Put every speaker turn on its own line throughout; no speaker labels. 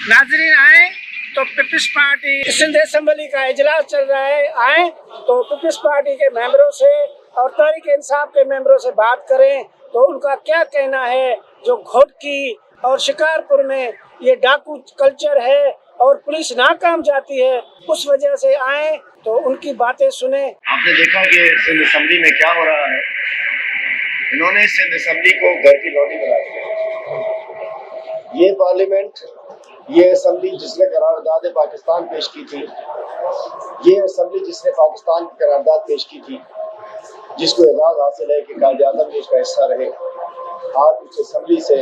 नाजरीन आए तो पीपल्स पार्टी सिंध असम्बली का इजलास चल रहा है, आए तो पीपल्स पार्टी के मेंबरों से और तहरीक इंसाफ के मेंबरों से बात करें तो उनका क्या कहना है। जो घोटकी और शिकारपुर में ये डाकू कल्चर है और पुलिस नाकाम जाती है, उस वजह से आए तो उनकी बातें सुने।
आपने देखा कि सिंध असम्बली में क्या हो रहा है। इन्होंने सिंध असम्बली को घर की लौटी बना दिया। ये पार्लियामेंट, ये असम्बली जिसने करारदाद पाकिस्तान पेश की थी, ये असम्बली जिसने पाकिस्तान की करारदाद पेश की थी, जिसको एजाज़ हासिल है कि कायदे आज़म भी इसका हिस्सा रहे, आज उस असम्बली से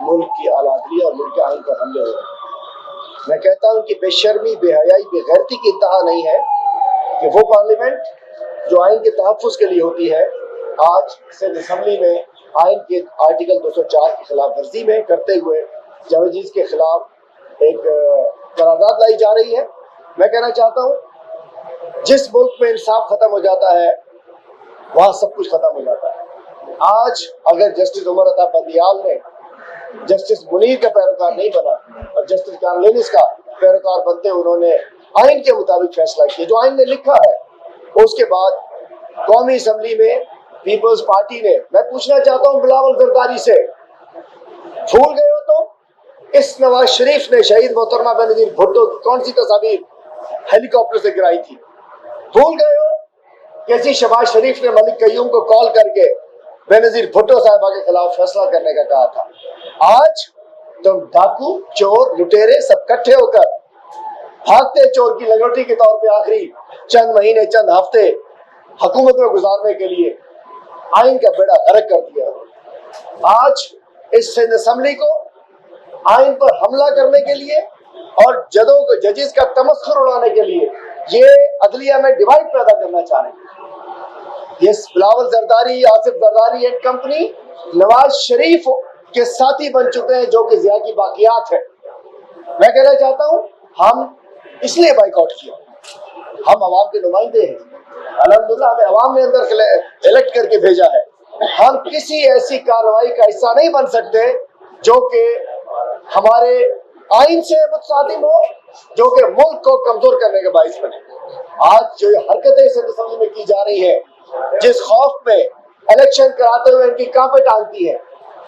मुल्क की आलादली और मुल्क के आइन पर हमले हो रहे हैं। मैं कहता हूँ कि बेशर्मी, बेहयाई, बेगैरती की इंतहा नहीं है कि वो पार्लियामेंट जो आइन के तहफ़्फ़ुज़ के लिए होती है, आज सिंध असम्बली में आइन के आर्टिकल 204 की खिलाफ वर्जी में करते हुए जवाजीज़ के खिलाफ एक करारदाद लाई जा रही है। मैं कहना चाहता हूँ जिस मुल्क में इंसाफ खत्म हो जाता है वहाँ सब कुछ खत्म हो जाता है। आज अगर जस्टिस उमर अता बंदियाल ने जस्टिस मुनीर का पैरोकार नहीं बना और जस्टिस कार्लिनिस का पैरोकार बनते उन्होंने आइन के मुताबिक फैसला किया, जो आइन ने लिखा है, उसके बाद कौमी असम्बली में पीपल्स पार्टी ने, मैं पूछना चाहता हूँ बिलावल जरदारी से, भूल गए हो तो इस नवाज शरीफ ने शहीद मोहतरमा बेनज़ीर भुट्टो की कौन सी तस्वीर हेलीकॉप्टर से गिराई थी? भूल गए हो कैसी शहबाज शरीफ ने मलिक कयूम को कॉल करके बेनज़ीर भुट्टो साहिबा के खिलाफ फैसला करने का कहा था। आज तुम डाकू, चोर, लुटेरे सब इकट्ठे होकर भागते चोर की लंगोटी के तौर पे आखिरी चंद महीने, चंद हफ्ते हुकूमत में गुजारने के लिए आइन का बेड़ा गर्क कर दिया। आज इस सिंध असम्बली को आइन पर हमला करने के लिए और जजेस का तमस्खुर उड़ाने के लिए ये अदलिया में डिवाइड पैदा करना चाह रहे हैं। ये बिलावल जरदारी, आसिफ जरदारी एंड कंपनी नवाज शरीफ के साथी बन चुके हैं, जो कि ज़िया की बाकियात है। मैं कहना चाहता हूँ हम इसलिए बाइकआउट किया, हम अवाम के नुमाइंदे हैं, अल्हम्दुलिल्लाह हमें अवाम ने अंदर इलेक्ट करके भेजा है। हम किसी ऐसी कार्रवाई का हिस्सा नहीं बन सकते जो कि हमारे आइन से मुतसादिम हो, जो कि मुल्क को कमजोर करने का बाइस बने। आज जो हरकतें सिंध असम्बली में की जा रही है, जिस खौफ में इलेक्शन कराते हुए इनकी कांपे टांगती है,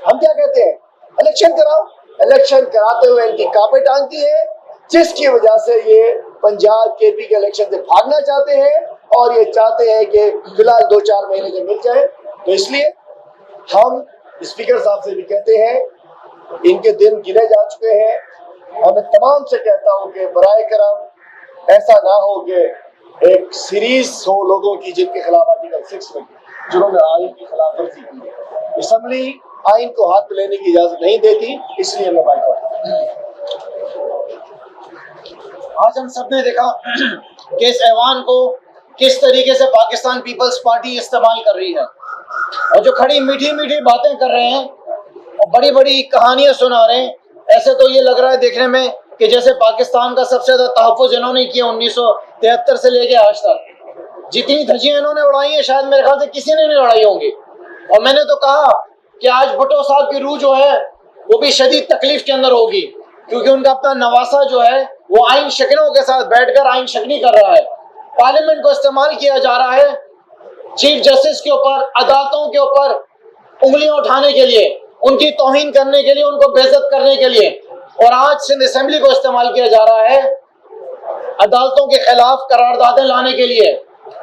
हम क्या कहते हैं, इलेक्शन कराओ, इलेक्शन कराते हुए इनकी कांपे टांगती है, जिसकी वजह से ये पंजाब केपी के इलेक्शन से भागना चाहते हैं और ये चाहते हैं कि फिलहाल 2-4 महीने जो मिल जाए। तो इसलिए हम स्पीकर साहब से भी कहते हैं, इनके दिन गिने जा चुके हैं। और मैं तमाम से कहता हूँ कि बराए करम ऐसा ना हो कि एक सीरीज हो लोगों की जिनके खिलाफ आर्टिकल 6 में जिन्होंने आइन की खिलाफ वर्जी की है। असम्बली आइन को हाथ में लेने की इजाजत नहीं देती, इसलिए मैं बाइकआउट।
आज हम सब ने देखा कि इस ऐवान को किस तरीके से पाकिस्तान पीपल्स पार्टी इस्तेमाल कर रही है और जो खड़ी मीठी मीठी बातें कर रहे हैं और बड़ी बड़ी कहानियां सुना रहे हैं। ऐसे तो ये लग रहा है देखने में कि जैसे पाकिस्तान का सबसे ज़्यादा तहफ़्फ़ुज़ इन्होंने किया 1973 से लेके आज तक। जितनी धज्जियाँ इन्होंने उड़ाई हैं शायद मेरे ख्याल से किसी ने नहीं उड़ाई होंगी। और मैंने तो कहा कि आज भुट्टो साहब की रूह जो है वो भी शदीद तकलीफ के अंदर होगी, क्योंकि उनका अपना नवासा जो है वो आइन शकीनों के साथ बैठकर आइन शकनी कर रहा है। पार्लियामेंट को इस्तेमाल किया जा रहा है चीफ जस्टिस के ऊपर, अदालतों के ऊपर उंगलियां उठाने के लिए, उनकी तौहीन करने के लिए, उनको बेइज्जत करने के लिए। और आज सिंध असम्बली को इस्तेमाल किया जा रहा है अदालतों के खिलाफ करारदादें लाने के लिए।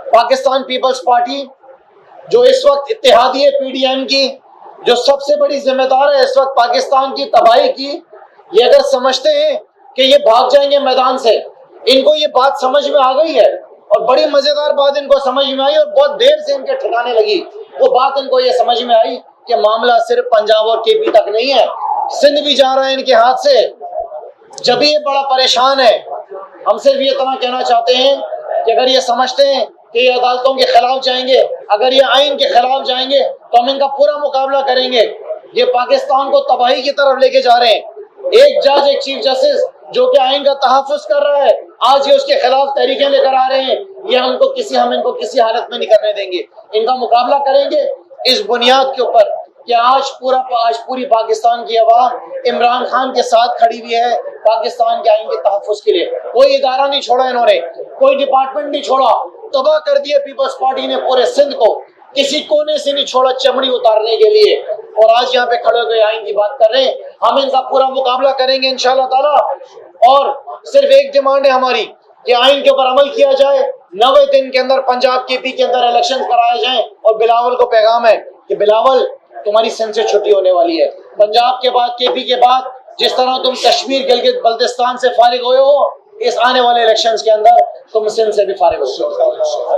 पाकिस्तान पीपल्स पार्टी जो इस वक्त इत्तेहादी PDM की जो सबसे बड़ी जिम्मेदार है इस वक्त पाकिस्तान की तबाही की, ये अगर समझते हैं कि ये भाग जाएंगे मैदान से, इनको ये बात समझ में आ गई है और बड़ी मजेदार बात इनको समझ में आई और बहुत देर से इनके ठिकाने लगी। वो बात इनको ये समझ में आई कि मामला सिर्फ पंजाब और KP तक नहीं है, सिंध भी जा रहा है इनके हाथ से। जब ये बड़ा परेशान है, हम सिर्फ ये इतना कहना चाहते हैं कि अगर ये समझते हैं कि ये अदालतों के खिलाफ जाएंगे, अगर ये आइन के खिलाफ जाएंगे, तो हम इनका पूरा मुकाबला करेंगे। ये पाकिस्तान को तबाही की तरफ लेके जा रहे हैं। एक जज, एक चीफ जस्टिस जो कि आइन का तहफ़्फ़ुज़ कर रहा है, आज ये उसके खिलाफ तहरीकें लेकर आ रहे हैं। ये हम इनको किसी हालत में नहीं करने देंगे। इनका मुकाबला करेंगे इस बुनियाद के ऊपर کہ آج پوری پاکستان کی عوام عمران خان کے ساتھ کھڑی ہوئی ہے پاکستان کے آئین کے تحفظ کے لیے. کوئی ادارہ نہیں چھوڑا انہوں نے, کوئی ڈپارٹمنٹ نہیں چھوڑا, تباہ کر دیا پیپلز پارٹی نے پورے سندھ کو, کسی کونے سے نہیں چھوڑا چمڑی اتارنے کے لیے. اور آج یہاں پہ کھڑے ہو کے آئین کی بات کر رہے ہیں. ہم ان کا پورا مقابلہ کریں گے انشاءاللہ تعالی. اور صرف ایک ڈیمانڈ ہے ہماری کہ آئین کے اوپر عمل کیا جائے. 90 دن کے اندر پنجاب کے پی کے اندر الیکشن کرائے جائیں. اور بلاول کو پیغام ہے کہ بلاول تمہاری سندھ سے چھٹی ہونے والی ہے. پنجاب کے بعد کے پی کے بعد جس طرح تم کشمیر گلگت بلتستان سے فارغ ہوئے ہو, اس آنے والے الیکشنز کے اندر تم سندھ سے بھی فارغ ہو.